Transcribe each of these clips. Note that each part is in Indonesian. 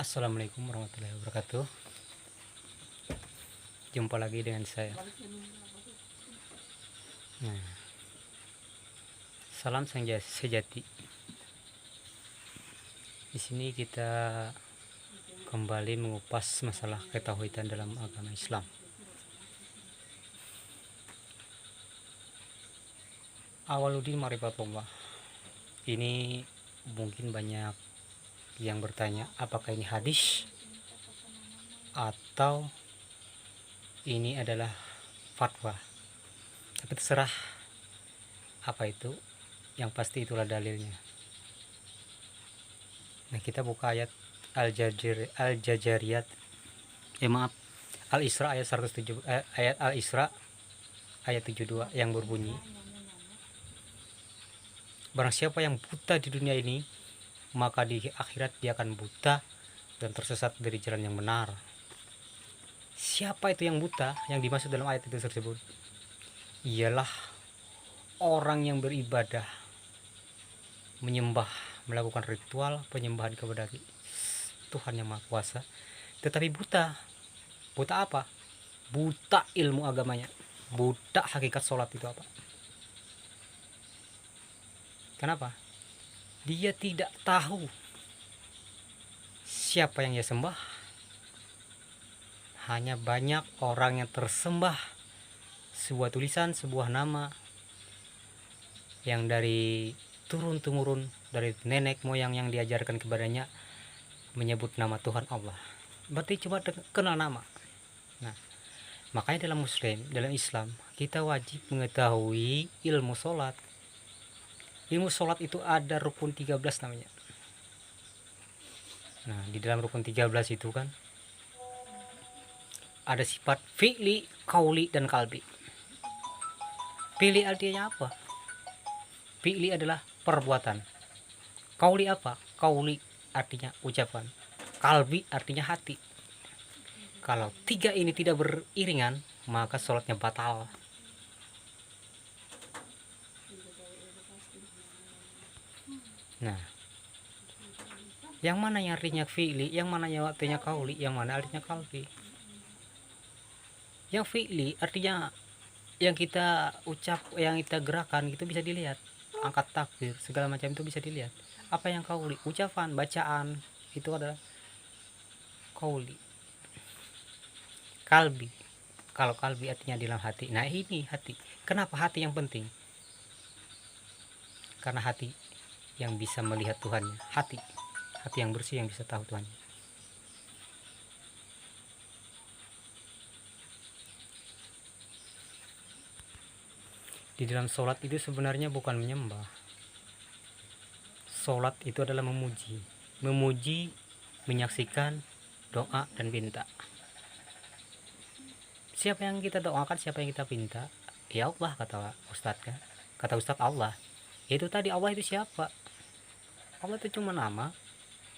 Assalamualaikum warahmatullahi wabarakatuh. Jumpa lagi dengan saya. Nah, salam sejati. Di sini kita kembali mengupas masalah ketauhidan dalam agama Islam. Awaludin Marifatullah. Ini mungkin banyak yang bertanya, apakah ini hadis atau ini adalah fatwa. Tapi terserah apa itu, yang pasti itulah dalilnya. Nah, kita buka ayat Al-Jajariyat. Al-Isra ayat 107, ayat Al-Isra ayat 72 yang berbunyi, barang siapa yang buta di dunia ini, maka di akhirat dia akan buta dan tersesat dari jalan yang benar. Siapa itu yang buta yang dimaksud dalam ayat itu tersebut? Ialah orang yang beribadah, menyembah, melakukan ritual penyembahan kepada Tuhan yang Maha Kuasa, tetapi buta. Buta apa? Buta ilmu agamanya, buta hakikat sholat itu apa. Kenapa? Dia tidak tahu siapa yang dia sembah. Hanya banyak orang yang tersembah sebuah tulisan, sebuah nama yang dari turun-temurun dari nenek moyang yang diajarkan kepadanya menyebut nama Tuhan Allah. Berarti cuma kenal nama. Nah, makanya dalam Islam kita wajib mengetahui ilmu sholat. Ilmu sholat itu ada rukun 13 namanya. Nah, di dalam rukun 13 itu kan ada sifat fi'li, qauli, dan kalbi. Fi'li artinya apa? Fi'li adalah perbuatan. Qauli apa? Qauli artinya ucapan. Kalbi artinya hati. Kalau tiga ini tidak beriringan, maka sholatnya batal. Nah, yang mana yang artinya fi'li, yang mana yang artinya qauli, yang mana artinya kalbi? Yang fi'li artinya yang kita ucap, yang kita gerakan, itu bisa dilihat. Angkat takbir, segala macam itu bisa dilihat. Apa yang qauli? Ucapan, bacaan, itu adalah qauli. Kalbi, kalau kalbi artinya di dalam hati. Nah, ini hati. Kenapa hati yang penting? Karena hati yang bisa melihat Tuhannya. Hati yang bersih yang bisa tahu Tuhannya. Di dalam sholat itu sebenarnya bukan menyembah. Sholat itu adalah memuji, menyaksikan, doa, dan pinta. Siapa yang kita doakan, siapa yang kita pinta? Ya Allah, kata Ustadz kan. Kata Ustadz Allah. Itu tadi Allah itu siapa? Allah itu cuma nama,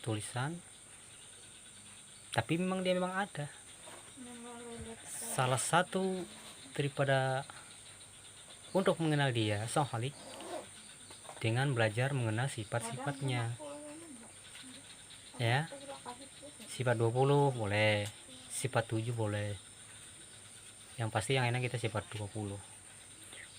tulisan. Tapi dia memang ada. Salah satu daripada untuk mengenal dia, Sang Khalik, dengan belajar mengenal sifat-sifatnya. Ya. Sifat 20 boleh, sifat 7 boleh. Yang pasti yang enak kita sifat 20.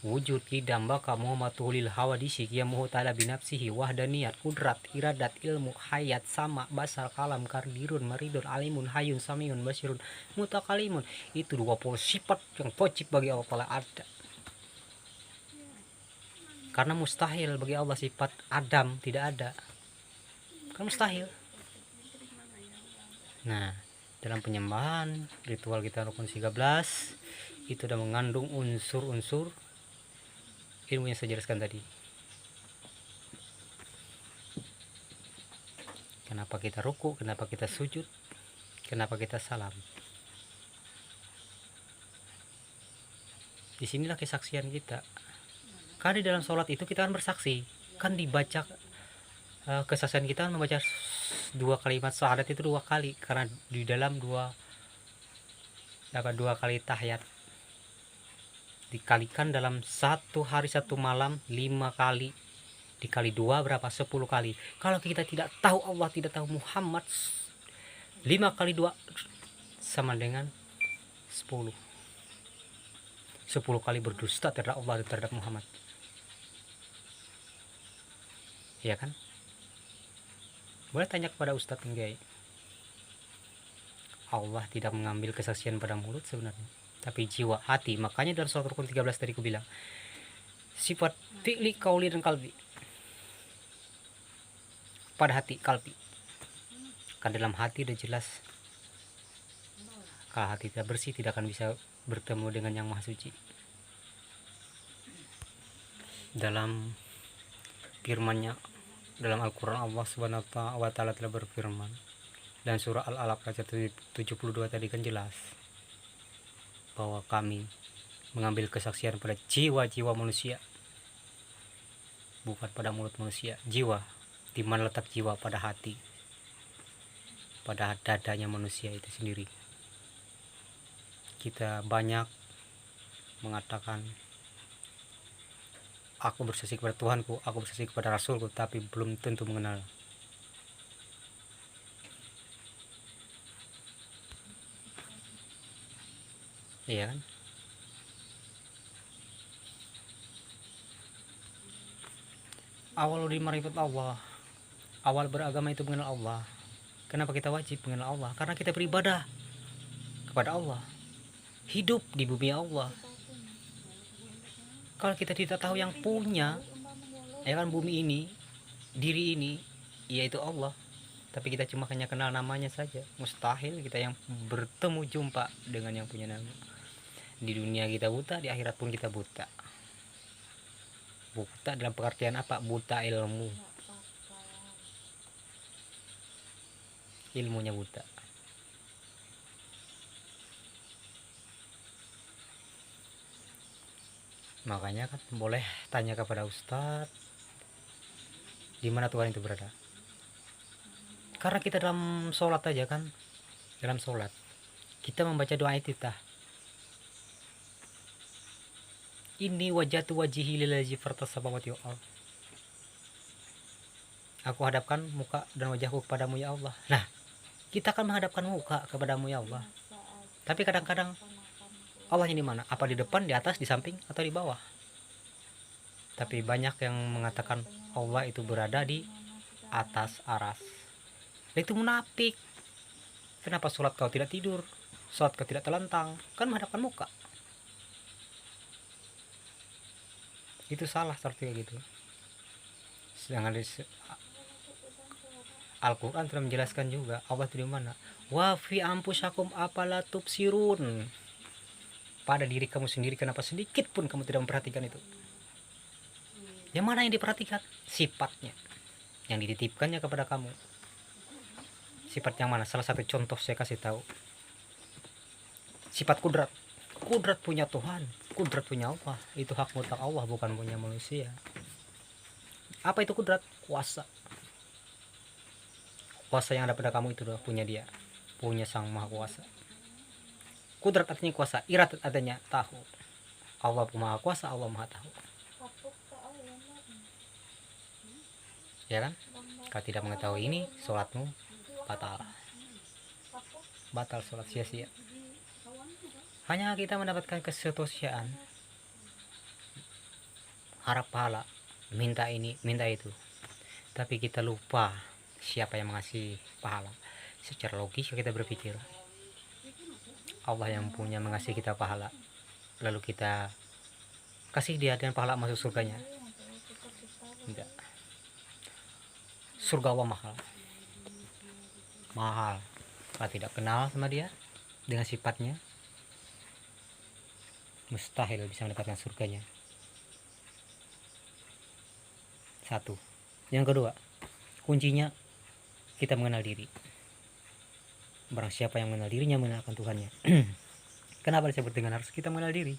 Wujud idam baka muhammatulil hawadisi qiyamuhu ta'ala binafsihi wahdaniyat kudrat iradat ilmu hayat sama basar kalam kardirun maridun alimun hayun samiun basirun mutakalimun. Itu 20 sifat yang wajib bagi Allah Ta'ala ada. Karena mustahil bagi Allah sifat Adam tidak ada. Kan mustahil. Nah, dalam penyembahan ritual kita rukun 13 itu sudah mengandung unsur-unsur ilmu yang saya jelaskan tadi. Kenapa kita ruku, kenapa kita sujud, kenapa kita salam. Disinilah kesaksian kita. Karena di dalam sholat itu kita kan bersaksi, kan dibaca kesaksian kita membaca dua kalimat syahadat itu 2 kali, karena di dalam dua kali tahiyat dikalikan dalam 1 hari 1 malam 5 kali, dikali 2 berapa? 10 kali. Kalau kita tidak tahu Allah, tidak tahu Muhammad 5 kali 2 sama dengan 10. 10 kali berdusta terhadap Allah dan terhadap Muhammad. Ya kan? Boleh tanya kepada Ustadz Kiai. Allah tidak mengambil kesaksian pada mulut sebenarnya, tapi jiwa, hati. Makanya dalam surat Rukun 13 tadi aku bilang, sifat fi'li, qauli, dan kalbi. Pada hati, kalbi. Kan dalam hati udah jelas. Kalau hati tidak bersih, tidak akan bisa bertemu dengan yang maha suci. Dalam firman-Nya, dalam Al-Quran, Allah Subhanahu wa Ta'ala telah berfirman, dan surah Al-Alaq ayat 72 tadi kan jelas bahwa kami mengambil kesaksian pada jiwa-jiwa manusia, bukan pada mulut manusia. Jiwa, di mana letak jiwa? Pada hati, pada dadanya manusia itu sendiri. Kita banyak mengatakan aku bersaksi kepada Tuhanku, aku bersaksi kepada Rasulku, tapi belum tentu mengenal. Iya kan? Awal di marifat Allah, awal beragama itu mengenal Allah. Kenapa kita wajib mengenal Allah? Karena kita beribadah kepada Allah, hidup di bumi Allah. Kalau kita tidak tahu yang punya, ya kan, bumi ini, diri ini, yaitu Allah, tapi kita cuma hanya kenal namanya saja, mustahil kita yang bertemu jumpa dengan yang punya nama. Di dunia kita buta, di akhirat pun kita buta. Buta dalam pengertian apa? Buta ilmu, ilmunya buta. Makanya kan boleh tanya kepada Ustadz, di mana Tuhan itu berada. Karena kita dalam sholat aja kan, dalam sholat kita membaca doa iftitah, ini wajatu wajihi lillazi fartasabawati wal ard. Aku hadapkan muka dan wajahku kepadamu ya Allah. Nah, kita akan menghadapkan muka kepadamu ya Allah. Tapi kadang-kadang Allahnya di mana? Apa di depan, di atas, di samping, atau di bawah? Tapi banyak yang mengatakan Allah itu berada di atas aras. Itu munafik. Kenapa sholat kau tidak tidur? Sholat kau tidak telentang? Kan menghadapkan muka. Itu salah seperti gitu. Sedangkan Al-Quran telah menjelaskan juga Allah itu di mana. Wa fi ampusakum apala tubsirun. Pada diri kamu sendiri, kenapa sedikit pun kamu tidak memperhatikan itu? Yang mana yang diperhatikan? Sifatnya yang dititipkannya kepada kamu. Sifat yang mana? Salah satu contoh saya kasih tahu. Sifat kudrat. Kudrat punya Tuhan, kudrat punya Allah. Itu hak mutlak Allah, bukan punya manusia. Apa itu kudrat? Kuasa. Kuasa yang ada pada kamu itu punya Dia, punya Sang Maha Kuasa. Kudrat artinya kuasa, iradat adanya tahu. Allah Maha Kuasa, Allah Maha Tahu. Ya kan? Kalau tidak mengetahui ini, sholatmu batal. Batal sholat, sia-sia. Hanya kita mendapatkan kesetosiaan, harap pahala, minta ini, minta itu. Tapi kita lupa siapa yang mengasih pahala. Secara logis kita berpikir Allah yang punya mengasih kita pahala, lalu kita kasih Dia dengan pahala masuk surganya. Tidak. Surga Allah mahal. Mahal. Kalau tidak kenal sama Dia dengan sifatnya, mustahil bisa mendapatkan surganya. Satu. Yang kedua, kuncinya kita mengenal diri. Barang siapa yang mengenal dirinya mengenalkan Tuhannya. Kenapa disebut dengan harus kita mengenal diri?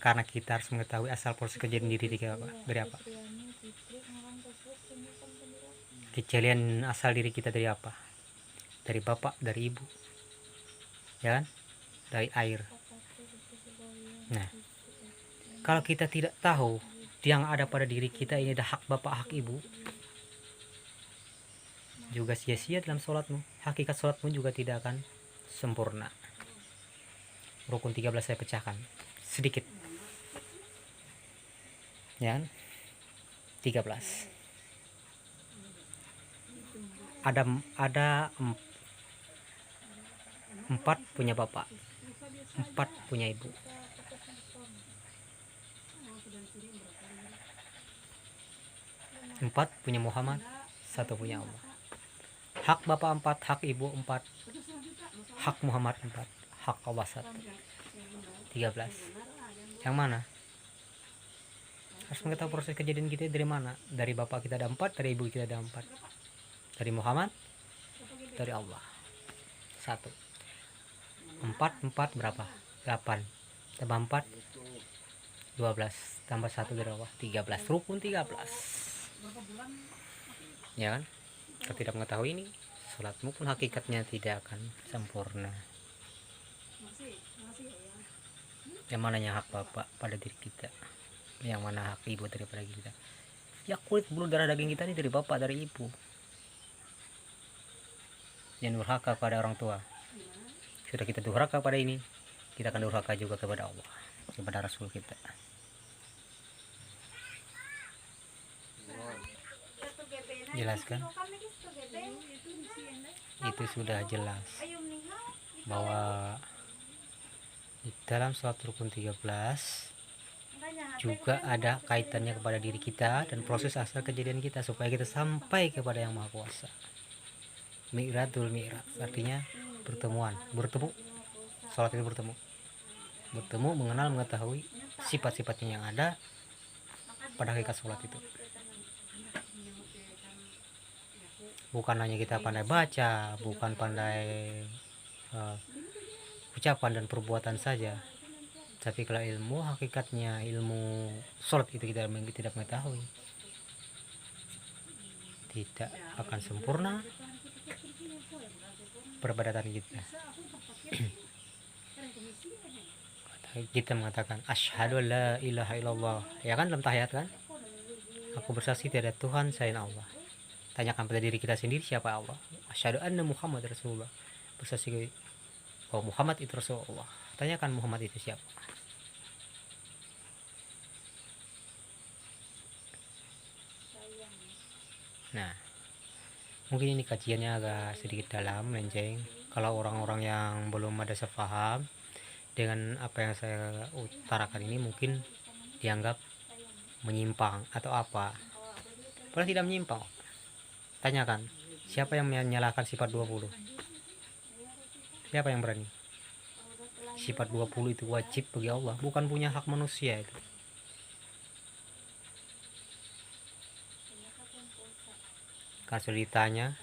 Karena kita harus mengetahui asal proses kejadian diri dari apa. Kejadian asal diri kita dari apa? Dari bapak, dari ibu, ya kan? Dari air. Nah, kalau kita tidak tahu yang ada pada diri kita ini ada hak bapak, hak ibu, juga sia-sia dalam sholatmu, hakikat sholatmu juga tidak akan sempurna. Rukun 13 saya pecahkan sedikit, ya kan? 13 ada 4 punya bapak, 4 punya ibu, 4 punya Muhammad, 1 punya Allah. Hak bapak 4, hak ibu 4, hak Muhammad 4, hak Allah 1. 13. Yang mana? Harus mengetahui proses kejadian kita dari mana. Dari bapak kita ada 4, dari ibu kita ada 4, dari Muhammad, dari Allah 1. 4 berapa? 8 tambah 4 12 tambah 1 dari Allah 13. Rukun 13, ya kan? Kalau tidak mengetahui ini, sholatmu pun hakikatnya tidak akan sempurna. Yang mananya hak bapak pada diri kita, yang mana hak ibu daripada kita. Ya, kulit bulu darah daging kita ini dari bapak, dari ibu. Jangan durhaka pada orang tua. Sudah kita durhaka pada ini, kita akan durhaka juga kepada Allah, kepada Rasul kita. Jelaskan? Itu sudah jelas bahwa di dalam sholat rukun 13 juga ada kaitannya kepada diri kita dan proses asal kejadian kita supaya kita sampai kepada yang Maha Kuasa. Mi'ratul mi'raj artinya bertemu, sholat itu bertemu, mengenal, mengetahui sifat-sifatnya yang ada pada hakikat sholat itu. Bukan hanya kita pandai baca, bukan pandai ucapan dan perbuatan saja, tapi kalau ilmu hakikatnya, ilmu sholat itu kita tidak mengetahui, tidak akan sempurna peribadatan kita. Kita mengatakan asyhadu la ilaha illallah, ya kan, dalam tahiyat kan, aku bersaksi tiada Tuhan selain Allah. Tanyakan pada diri kita sendiri, siapa Allah? Asyhadu anna Muhammad Rasulullah, bersaksi bahwa Muhammad itu Rasulullah. Tanyakan Muhammad itu siapa. Nah, mungkin ini kajiannya agak sedikit dalam, melenceng. Kalau orang-orang yang belum ada sepaham dengan apa yang saya utarakan ini, mungkin dianggap menyimpang atau apa. Padahal tidak menyimpang. Tanyakan, siapa yang menyalahkan sifat 20? Siapa yang berani? Sifat 20 itu wajib bagi Allah, bukan punya hak manusia itu. Kalau sudah ditanya,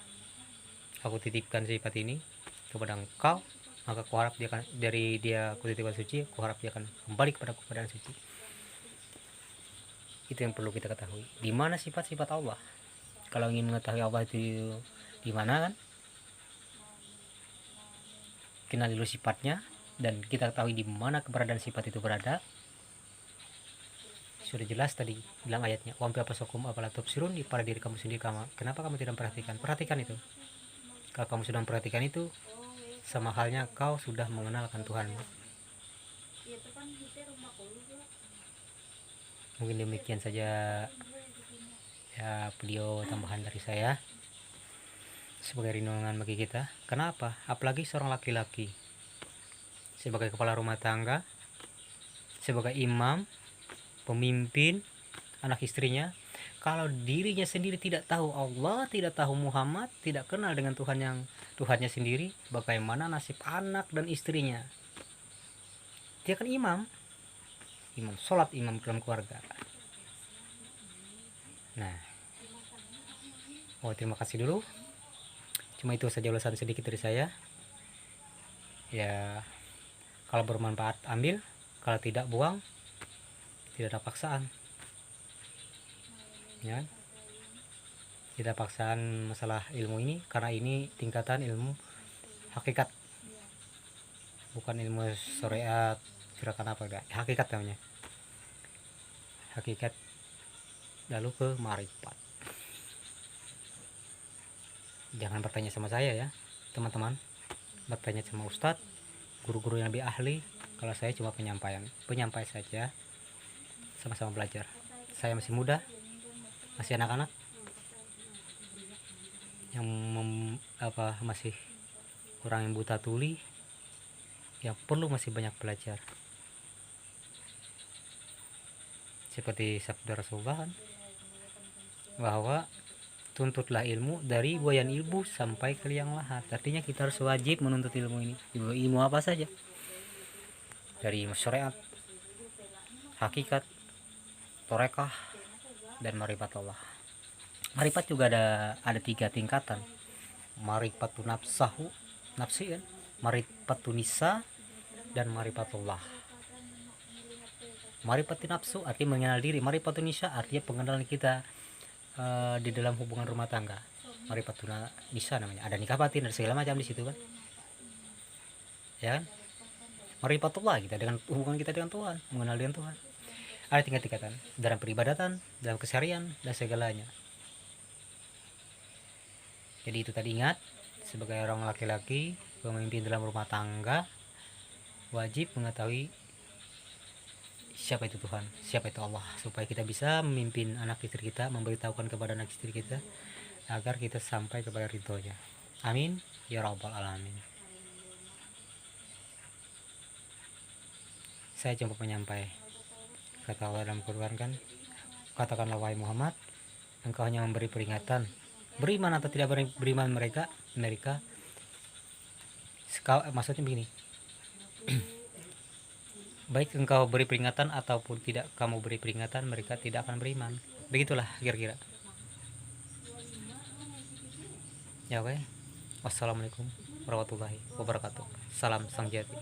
aku titipkan sifat ini kepada engkau, maka aku harap dia akan, dari dia aku titipkan suci, aku harap dia akan kembali kepada keadaan suci. Itu yang perlu kita ketahui. Di mana sifat-sifat Allah? Kalau ingin mengetahui Allah itu di mana, kan, kenal dulu sifatnya, dan kita ketahui di mana keberadaan sifat itu berada. Sudah jelas tadi bilang ayatnya, wa apa sokum apalah tubsirun, pada diri kamu sendiri. Kenapa kamu tidak perhatikan? Perhatikan itu. Kalau kamu sudah memperhatikan itu, sama halnya kau sudah mengenalkan Tuhanmu. Mungkin demikian saja ya video tambahan dari saya sebagai renungan bagi kita. Kenapa? Apalagi seorang laki-laki sebagai kepala rumah tangga, sebagai imam, pemimpin anak istrinya, kalau dirinya sendiri tidak tahu Allah, tidak tahu Muhammad, tidak kenal dengan Tuhannya sendiri, bagaimana nasib anak dan istrinya? Dia kan imam sholat, imam dalam keluarga. Nah, terima kasih dulu. Cuma itu saja ulasan sedikit dari saya. Ya, kalau bermanfaat ambil, kalau tidak buang. Tidak ada paksaan, ya, tidak paksaan masalah ilmu ini, karena ini tingkatan ilmu hakikat, bukan ilmu syariat, gerakan apa, enggak, hakikat namanya, hakikat lalu ke marifat. Jangan bertanya sama saya ya teman-teman, bertanya sama ustadz, guru-guru yang lebih ahli. Kalau saya cuma penyampai saja, sama-sama belajar. Saya masih muda, masih anak-anak yang masih orang yang buta tuli, yang perlu masih banyak belajar. Seperti sabda Rasulullah kan, bahwa tuntutlah ilmu dari buayan ilmu sampai ke liang lahat. Artinya kita harus wajib menuntut ilmu ini. Ilmu apa saja, dari ilmu syariat, hakikat, torekah, dan marifatullah. Marifat juga ada 3 tingkatan. Marifatun nafsi kan, marifatun nisa, dan marifatullah. Marifatun nafsu artinya mengenal diri, marifatun nisa artinya pengenalan kita di dalam hubungan rumah tangga. Marifatun nisa namanya, ada nikah batin, ada segala macam di situ kan, ya kan. Marifatullah kita dengan hubungan kita dengan Tuhan, mengenal dengan Tuhan. Ada tingkat-tingkatan dalam peribadatan, dalam keseharian, dan segalanya. Jadi itu tadi, ingat, sebagai orang laki-laki pemimpin dalam rumah tangga wajib mengetahui siapa itu Tuhan, siapa itu Allah, supaya kita bisa memimpin anak istri kita, memberitahukan kepada anak istri kita agar kita sampai kepada ridhonya. Amin ya rabbal alamin. Saya cuma penyampai. Kata Allah dalam Quran kan, katakanlah wahai Muhammad, engkau hanya memberi peringatan. Beriman atau tidak beriman mereka maksudnya begini, baik engkau beri peringatan ataupun tidak kamu beri peringatan, mereka tidak akan beriman. Begitulah kira-kira ya. Oke, wassalamualaikum warahmatullahi wabarakatuh. Salam sang jati.